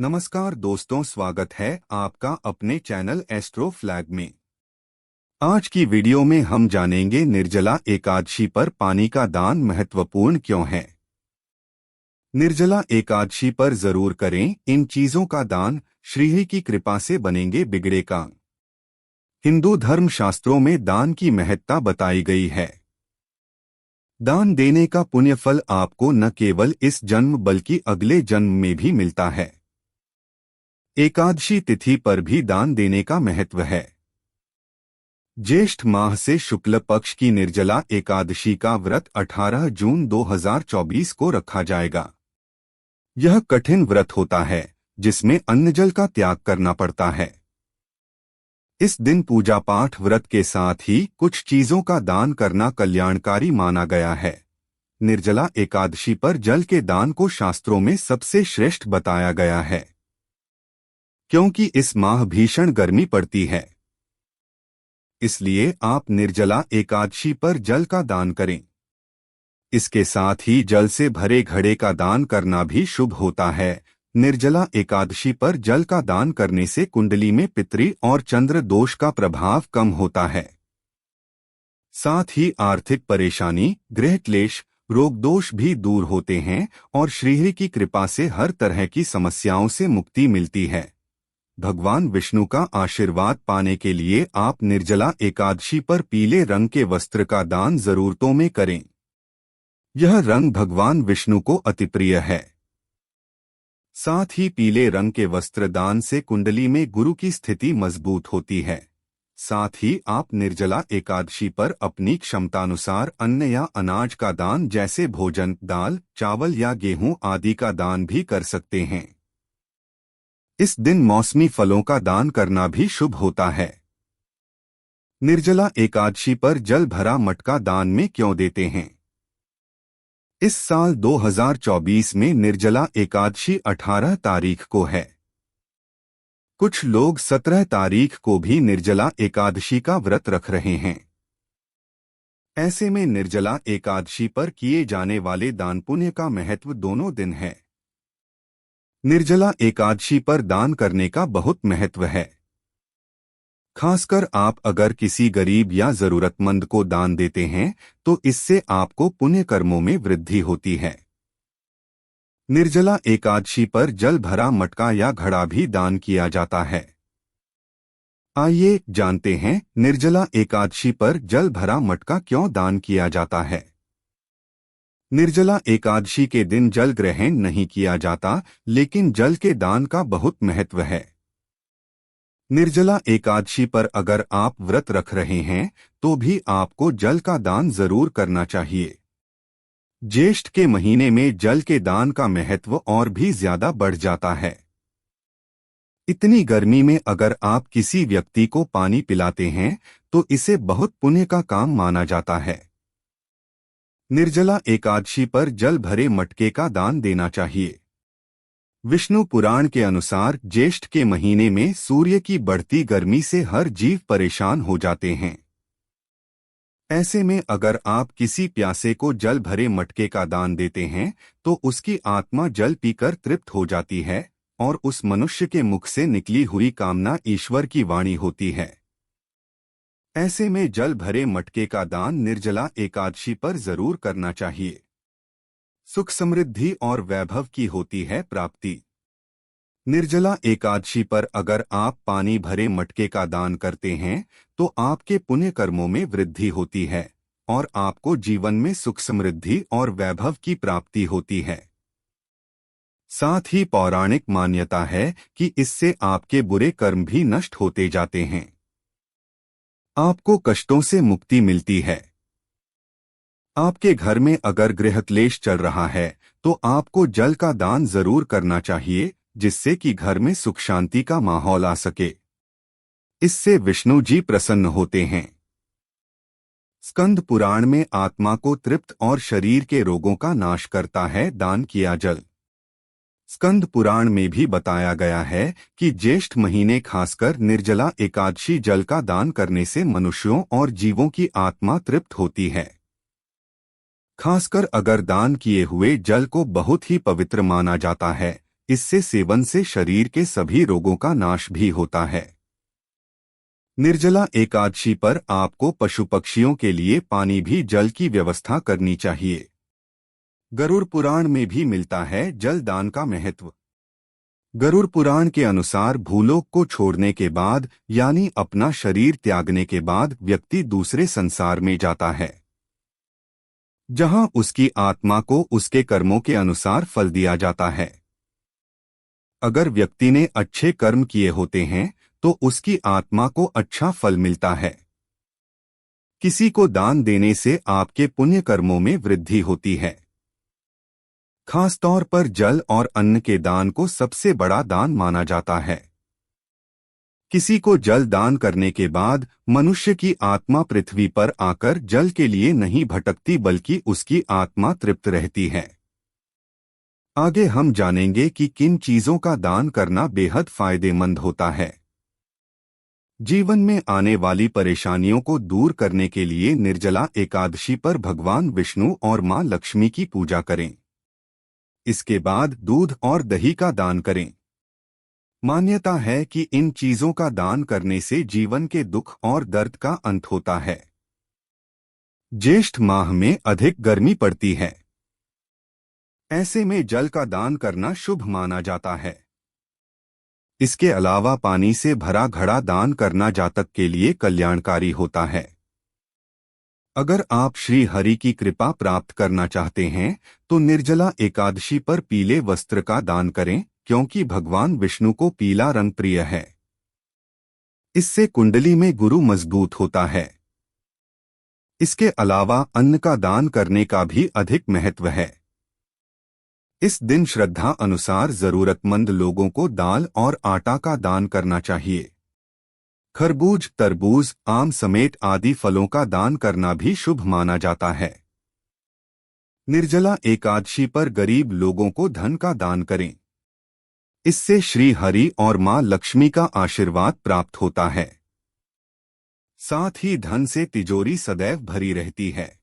नमस्कार दोस्तों, स्वागत है आपका अपने चैनल एस्ट्रो फ्लैग में। आज की वीडियो में हम जानेंगे निर्जला एकादशी पर पानी का दान महत्वपूर्ण क्यों है। निर्जला एकादशी पर जरूर करें इन चीजों का दान, श्री की कृपा से बनेंगे बिगड़े काम। हिंदू धर्म शास्त्रों में दान की महत्ता बताई गई है। दान देने का पुण्य फल आपको न केवल इस जन्म बल्कि अगले जन्म में भी मिलता है। एकादशी तिथि पर भी दान देने का महत्व है। ज्येष्ठ माह से शुक्ल पक्ष की निर्जला एकादशी का व्रत 18 जून 2024 को रखा जाएगा। यह कठिन व्रत होता है जिसमें अन्न जल का त्याग करना पड़ता है। इस दिन पूजा पाठ व्रत के साथ ही कुछ चीजों का दान करना कल्याणकारी माना गया है। निर्जला एकादशी पर जल के दान को शास्त्रों में सबसे श्रेष्ठ बताया गया है, क्योंकि इस माह भीषण गर्मी पड़ती है। इसलिए आप निर्जला एकादशी पर जल का दान करें। इसके साथ ही जल से भरे घड़े का दान करना भी शुभ होता है। निर्जला एकादशी पर जल का दान करने से कुंडली में पितृ और चंद्र दोष का प्रभाव कम होता है। साथ ही आर्थिक परेशानी, गृह क्लेश, रोग दोष भी दूर होते हैं और श्रीहरि की कृपा से हर तरह की समस्याओं से मुक्ति मिलती है। भगवान विष्णु का आशीर्वाद पाने के लिए आप निर्जला एकादशी पर पीले रंग के वस्त्र का दान जरूरतों में करें। यह रंग भगवान विष्णु को अति प्रिय है। साथ ही पीले रंग के वस्त्र दान से कुंडली में गुरु की स्थिति मजबूत होती है। साथ ही आप निर्जला एकादशी पर अपनी क्षमतानुसार अन्न या अनाज का दान जैसे भोजन, दाल, चावल या गेहूं आदि का दान भी कर सकते हैं। इस दिन मौसमी फलों का दान करना भी शुभ होता है। निर्जला एकादशी पर जल भरा मटका दान में क्यों देते हैं? इस साल 2024 में निर्जला एकादशी 18 तारीख को है। कुछ लोग 17 तारीख को भी निर्जला एकादशी का व्रत रख रहे हैं। ऐसे में निर्जला एकादशी पर किए जाने वाले दान पुण्य का महत्व दोनों दिन है। निर्जला एकादशी पर दान करने का बहुत महत्व है। खासकर आप अगर किसी गरीब या जरूरतमंद को दान देते हैं तो इससे आपको पुण्य कर्मों में वृद्धि होती है। निर्जला एकादशी पर जल भरा मटका या घड़ा भी दान किया जाता है। आइए जानते हैं निर्जला एकादशी पर जल भरा मटका क्यों दान किया जाता है। निर्जला एकादशी के दिन जल ग्रहण नहीं किया जाता, लेकिन जल के दान का बहुत महत्व है। निर्जला एकादशी पर अगर आप व्रत रख रहे हैं तो भी आपको जल का दान जरूर करना चाहिए। ज्येष्ठ के महीने में जल के दान का महत्व और भी ज्यादा बढ़ जाता है। इतनी गर्मी में अगर आप किसी व्यक्ति को पानी पिलाते हैं तो इसे बहुत पुण्य का काम माना जाता है। निर्जला एकादशी पर जल भरे मटके का दान देना चाहिए। विष्णु पुराण के अनुसार ज्येष्ठ के महीने में सूर्य की बढ़ती गर्मी से हर जीव परेशान हो जाते हैं। ऐसे में अगर आप किसी प्यासे को जल भरे मटके का दान देते हैं तो उसकी आत्मा जल पीकर तृप्त हो जाती है और उस मनुष्य के मुख से निकली हुई कामना ईश्वर की वाणी होती है। ऐसे में जल भरे मटके का दान निर्जला एकादशी पर जरूर करना चाहिए। सुख समृद्धि और वैभव की होती है प्राप्ति। निर्जला एकादशी पर अगर आप पानी भरे मटके का दान करते हैं तो आपके पुण्य कर्मों में वृद्धि होती है और आपको जीवन में सुख समृद्धि और वैभव की प्राप्ति होती है। साथ ही पौराणिक मान्यता है कि इससे आपके बुरे कर्म भी नष्ट होते जाते हैं। आपको कष्टों से मुक्ति मिलती है। आपके घर में अगर गृह क्लेश चल रहा है तो आपको जल का दान जरूर करना चाहिए, जिससे कि घर में सुख शांति का माहौल आ सके। इससे विष्णु जी प्रसन्न होते हैं। स्कंद पुराण में आत्मा को तृप्त और शरीर के रोगों का नाश करता है दान किया जल। स्कंद पुराण में भी बताया गया है कि ज्येष्ठ महीने खासकर निर्जला एकादशी जल का दान करने से मनुष्यों और जीवों की आत्मा तृप्त होती है। खासकर अगर दान किए हुए जल को बहुत ही पवित्र माना जाता है, इससे सेवन से शरीर के सभी रोगों का नाश भी होता है। निर्जला एकादशी पर आपको पशु पक्षियों के लिए पानी भी जल की व्यवस्था करनी चाहिए। गरुड़ पुराण में भी मिलता है जल दान का महत्व। गरुड़ पुराण के अनुसार भूलोक को छोड़ने के बाद यानी अपना शरीर त्यागने के बाद व्यक्ति दूसरे संसार में जाता है, जहां उसकी आत्मा को उसके कर्मों के अनुसार फल दिया जाता है। अगर व्यक्ति ने अच्छे कर्म किए होते हैं तो उसकी आत्मा को अच्छा फल मिलता है। किसी को दान देने से आपके पुण्य कर्मों में वृद्धि होती है। खासतौर पर जल और अन्न के दान को सबसे बड़ा दान माना जाता है। किसी को जल दान करने के बाद मनुष्य की आत्मा पृथ्वी पर आकर जल के लिए नहीं भटकती बल्कि उसकी आत्मा तृप्त रहती है। आगे हम जानेंगे कि किन चीजों का दान करना बेहद फायदेमंद होता है। जीवन में आने वाली परेशानियों को दूर करने के लिए निर्जला एकादशी पर भगवान विष्णु और मां लक्ष्मी की पूजा करें। इसके बाद दूध और दही का दान करें। मान्यता है कि इन चीजों का दान करने से जीवन के दुख और दर्द का अंत होता है। ज्येष्ठ माह में अधिक गर्मी पड़ती है, ऐसे में जल का दान करना शुभ माना जाता है। इसके अलावा पानी से भरा घड़ा दान करना जातक के लिए कल्याणकारी होता है। अगर आप श्री हरि की कृपा प्राप्त करना चाहते हैं तो निर्जला एकादशी पर पीले वस्त्र का दान करें, क्योंकि भगवान विष्णु को पीला रंग प्रिय है। इससे कुंडली में गुरु मजबूत होता है। इसके अलावा अन्न का दान करने का भी अधिक महत्व है। इस दिन श्रद्धा अनुसार जरूरतमंद लोगों को दाल और आटा का दान करना चाहिए। खरबूज, तरबूज, आम समेत आदि फलों का दान करना भी शुभ माना जाता है। निर्जला एकादशी पर गरीब लोगों को धन का दान करें। इससे श्री हरि और मां लक्ष्मी का आशीर्वाद प्राप्त होता है। साथ ही धन से तिजोरी सदैव भरी रहती है।